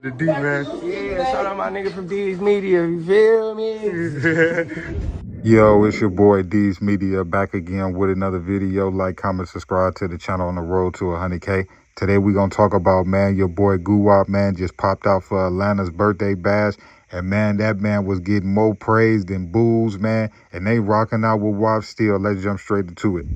The D, man. Yeah, shout out my nigga from D's Media, you feel me? Yo, it's your boy D's Media back again with another video. Like, comment, subscribe to the channel on the road to 100K. Today we gonna talk about, man, your boy Guwop, man, just popped out for Atlanta's birthday bash. And man, that man was getting more praise than boos, man. And they rocking out with WAP still. Let's jump straight into it.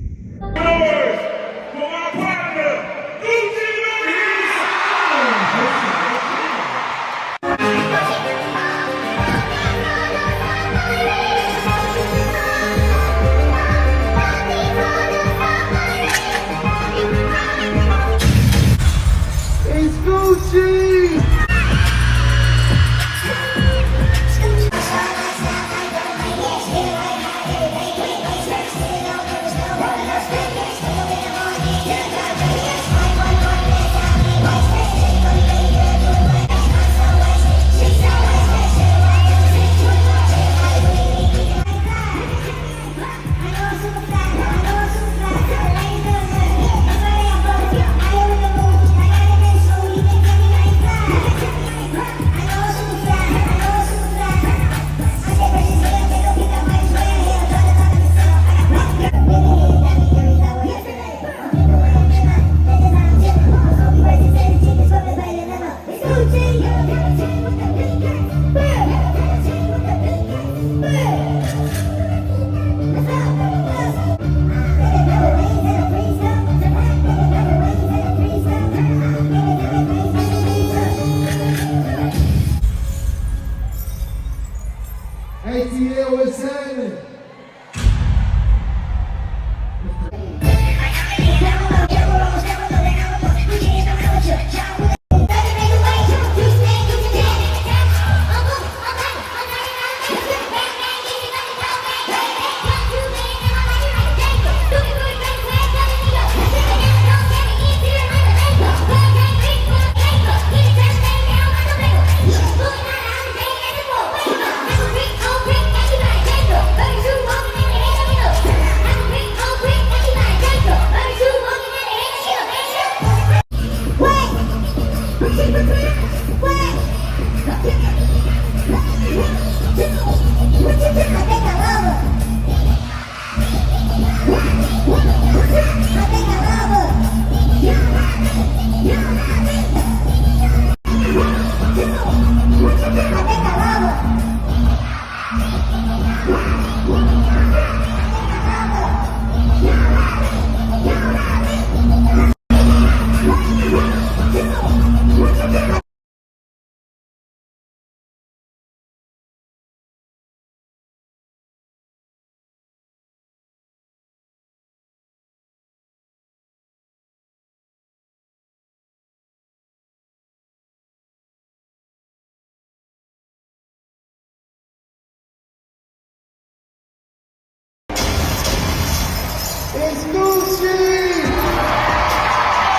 ATL, what's happening?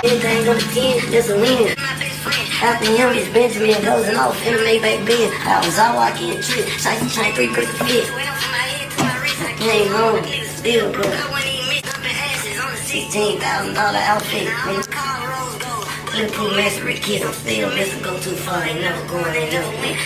Anything on the 10, that's a win. After him, it's Benjamin goes and off in the Maybach Benz. I was all walking trip, Shiesty chain 3 bricks to fit. It ain't wrong, still good. $16,000 outfit. Little Pooh mess with kids, I'm still missing, go too far, ain't never going, ain't never win.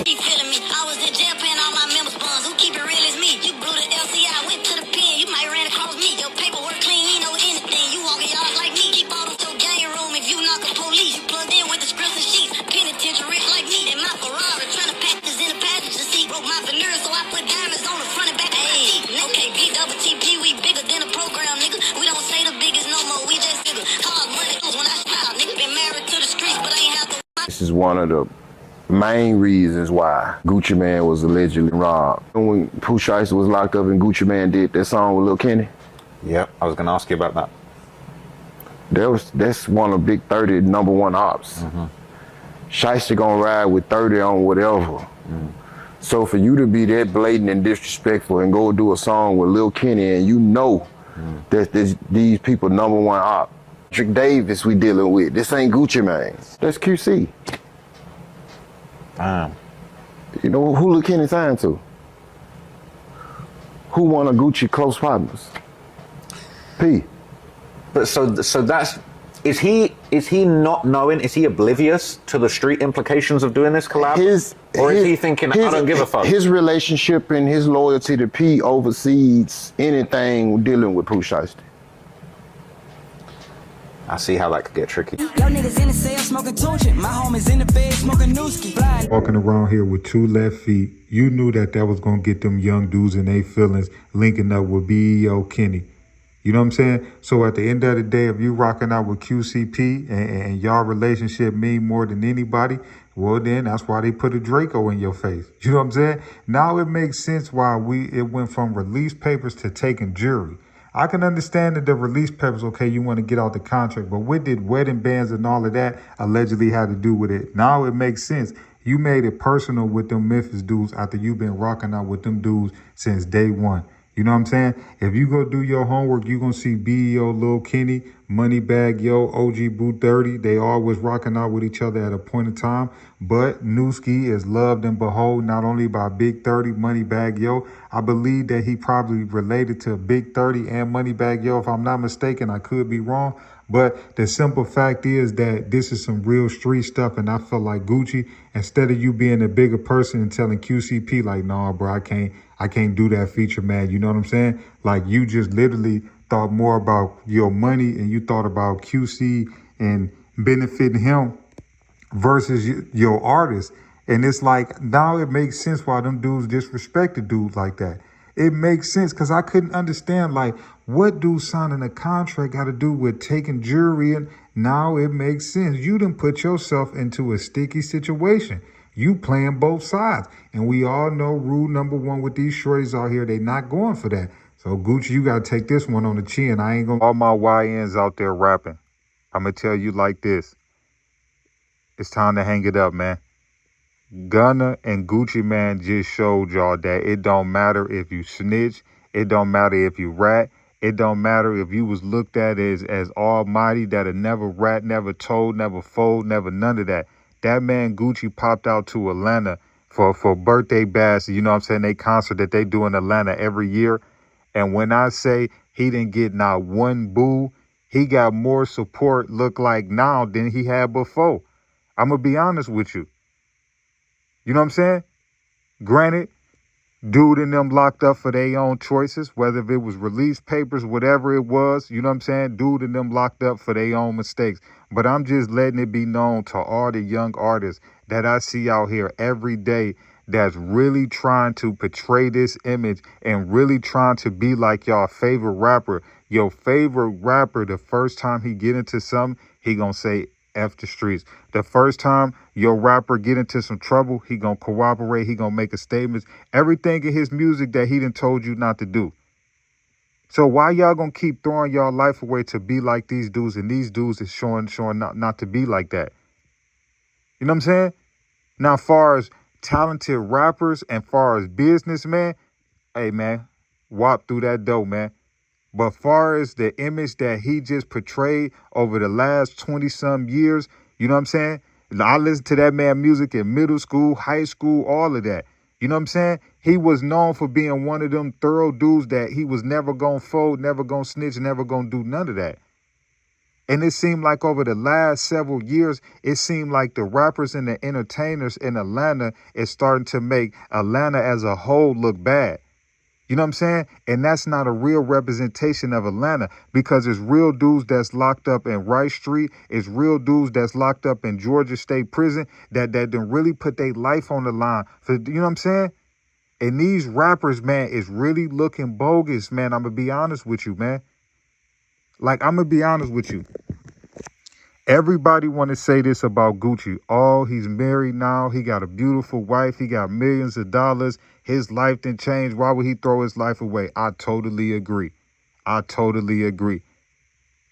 Keep feeling me, I was in jail paying all my members bonds. Who keep it real is me. You blew the LCI, went to the pen, you might ran across me. Your paperwork clean, you know anything. You walking yards like me, keep all them your gang room. If you knock the police, you plugged in with the scripts and sheets. Penitentiary rich like me, and my Ferrari trying to pack this in the passenger seat. Broke my veneer, so I put diamonds on the front and back of my teeth. Okay, B-double-T-P, we bigger than a program, nigga. We don't say the biggest no more, we just bigger. Hard money when I smile, nigga. Been married to the streets, but I ain't have to. This is one of the main reasons why Gucci Mane was allegedly robbed. When Pooh Shiesty was locked up and Gucci Mane did that song with Lil Kenny. Yep, I was gonna ask you about that. That's one of Big 30 #1 ops. Shiesty gonna ride with 30 on whatever. So for you to be that blatant and disrespectful and go do a song with Lil Kenny and you know that these people #1 op. Patrick Davis we dealing with. This ain't Gucci Mane. That's QC. Damn. You know who Lil Kenny signed to? Who one of Gucci close partners? P. But so that's Is he not knowing? Is he oblivious to the street implications of doing this collab? Or is he thinking, I don't give a fuck? His relationship and his loyalty to P oversees anything dealing with Pooh Shiesty. I see how that could get tricky. Yo niggas in the cell smoking Tunchi. My homies in the bed smoking Nooski. Walking around here with 2 left feet, you knew that was going to get them young dudes in their feelings linking up with BEO Kenny. You know what I'm saying? So at the end of the day, if you rocking out with QCP and y'all relationship mean more than anybody, well then that's why they put a Draco in your face. You know what I'm saying? Now it makes sense why it went from release papers to taking jury. I can understand that the release papers, okay, you want to get out the contract, but what did wedding bands and all of that allegedly have to do with it? Now it makes sense. You made it personal with them Memphis dudes after you've been rocking out with them dudes since day one. You know what I'm saying? If you go do your homework, you're going to see BEO, Lil Kenny, Moneybagg Yo, OG Boo 30. They always rocking out with each other at a point in time. But Nooski is loved and behold not only by Big 30, Moneybagg Yo. I believe that he probably related to Big 30 and Moneybagg Yo. If I'm not mistaken, I could be wrong. But the simple fact is that this is some real street stuff. And I feel like Gucci, instead of you being a bigger person and telling QCP like, nah, bro, I can't do that feature, man. You know what I'm saying? Like you just literally thought more about your money and you thought about QC and benefiting him versus your artist. And it's like, now it makes sense why them dudes disrespected dudes like that. It makes sense because I couldn't understand, like, what do signing a contract got to do with taking jury? And now it makes sense. You done put yourself into a sticky situation. You playing both sides. And we all know rule number 1 with these shorties out here, they not going for that. So Gucci, you got to take this one on the chin. I ain't going to... All my YNs out there rapping, I'm going to tell you like this. It's time to hang it up, man. Gunna and Gucci, man, just showed y'all that it don't matter if you snitch. It don't matter if you rat. It don't matter if you was looked at as almighty, that'll never rat, never told, never fold, never none of that. That man Gucci popped out to Atlanta for birthday bash. You know what I'm saying? They concert that they do in Atlanta every year. And when I say he didn't get not one boo, he got more support look like now than he had before. I'm going to be honest with you. You know what I'm saying? Granted, dude and them locked up for their own choices, whether if it was release papers, whatever it was, you know what I'm saying? Dude and them locked up for their own mistakes. But I'm just letting it be known to all the young artists that I see out here every day that's really trying to portray this image and really trying to be like y'all favorite rapper. Your favorite rapper, the first time he get into something, he gonna say F the streets. The first time your rapper get into some trouble, he gonna cooperate, he gonna make a statement. Everything in his music that he done told you not to do. So why y'all gonna keep throwing y'all life away to be like these dudes, and these dudes is showing not to be like that? You know what I'm saying? Now, as far as talented rappers and far as businessmen, hey man, walk through that door, man. But far as the image that he just portrayed over the last 20-some years, you know what I'm saying? I listened to that man music in middle school, high school, all of that. You know what I'm saying? He was known for being one of them thorough dudes that he was never going to fold, never going to snitch, never going to do none of that. And it seemed like over the last several years, it seemed like the rappers and the entertainers in Atlanta is starting to make Atlanta as a whole look bad. You know what I'm saying? And that's not a real representation of Atlanta, because it's real dudes that's locked up in Rice Street. It's real dudes that's locked up in Georgia State Prison that done really put their life on the line. For, you know what I'm saying? And these rappers, man, is really looking bogus, man. I'm going to be honest with you, man. Like, I'm going to be honest with you. Everybody want to say this about Gucci. Oh, he's married now. He got a beautiful wife. He got millions of dollars. His life didn't change. Why would he throw his life away? I totally agree. I totally agree.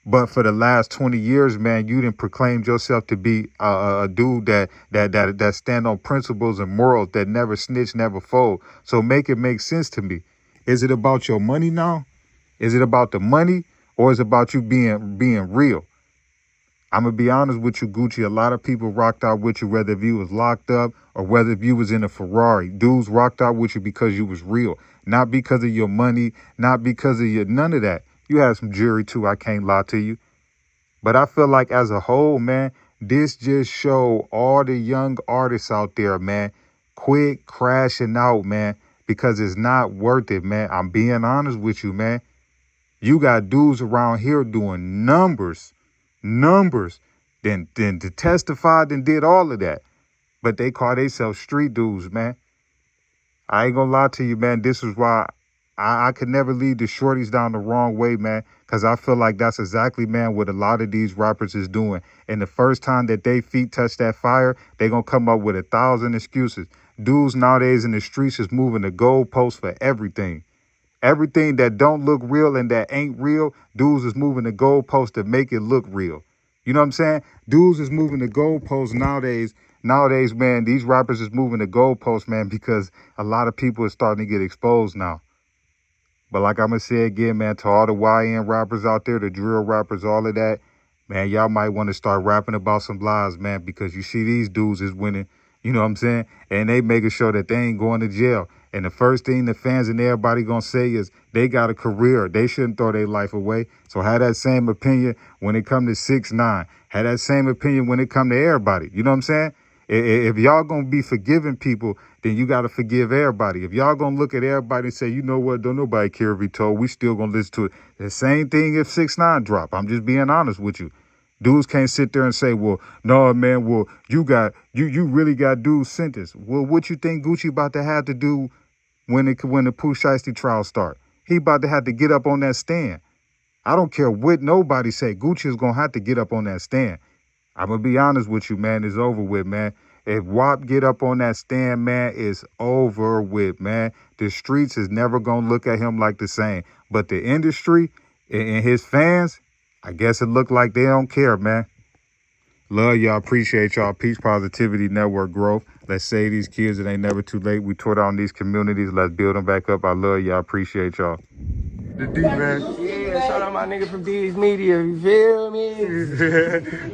But for the last 20 years, man, you didn't proclaim yourself to be a dude that stand on principles and morals, that never snitch, never fold. So make it make sense to me. Is it about your money now? Is it about the money, or is it about you being real? I'm going to be honest with you, Gucci. A lot of people rocked out with you, whether if you was locked up or whether if you was in a Ferrari. Dudes rocked out with you because you was real, not because of your money, not because of none of that. You had some jury too, I can't lie to you. But I feel like as a whole, man, this just show all the young artists out there, man, quit crashing out, man, because it's not worth it, man. I'm being honest with you, man. You got dudes around here doing numbers, then to testify, then did all of that. But they call themselves street dudes, man. I ain't gonna lie to you, man. This is why I could never lead the shorties down the wrong way, man, because I feel like that's exactly, man, what a lot of these rappers is doing. And the first time that they feet touch that fire, they going to come up with 1,000 excuses. Dudes nowadays in the streets is moving the goalposts for everything. Everything that don't look real and that ain't real, dudes is moving the goalposts to make it look real. You know what I'm saying? Dudes is moving the goalposts nowadays. Nowadays, man, these rappers is moving the goalposts, man, because a lot of people are starting to get exposed now. But like I'm going to say again, man, to all the YN rappers out there, the drill rappers, all of that, man, y'all might want to start rapping about some lies, man, because you see these dudes is winning, you know what I'm saying? And they making sure that they ain't going to jail. And the first thing the fans and everybody going to say is they got a career. They shouldn't throw their life away. So have that same opinion when it come to 6ix9ine. Have that same opinion when it come to everybody. You know what I'm saying? If y'all going to be forgiving people, then you got to forgive everybody. If y'all going to look at everybody and say, you know what, don't nobody care if he told, we still going to listen to it. The same thing if 6ix9ine drop. I'm just being honest with you. Dudes can't sit there and say, well, no, man, well, you really got dudes sentenced. Well, what you think Gucci about to have to do when the Pooh Shiesty trial start? He about to have to get up on that stand. I don't care what nobody say. Gucci is going to have to get up on that stand. I'm going to be honest with you, man. It's over with, man. If WAP get up on that stand, man, it's over with, man. The streets is never going to look at him like the same. But the industry and his fans, I guess it look like they don't care, man. Love y'all. Appreciate y'all. Peace, positivity, network growth. Let's save these kids. It ain't never too late. We tore down these communities. Let's build them back up. I love y'all. Appreciate y'all. The D, man. Yeah, shout out my nigga from D's Media. You feel me?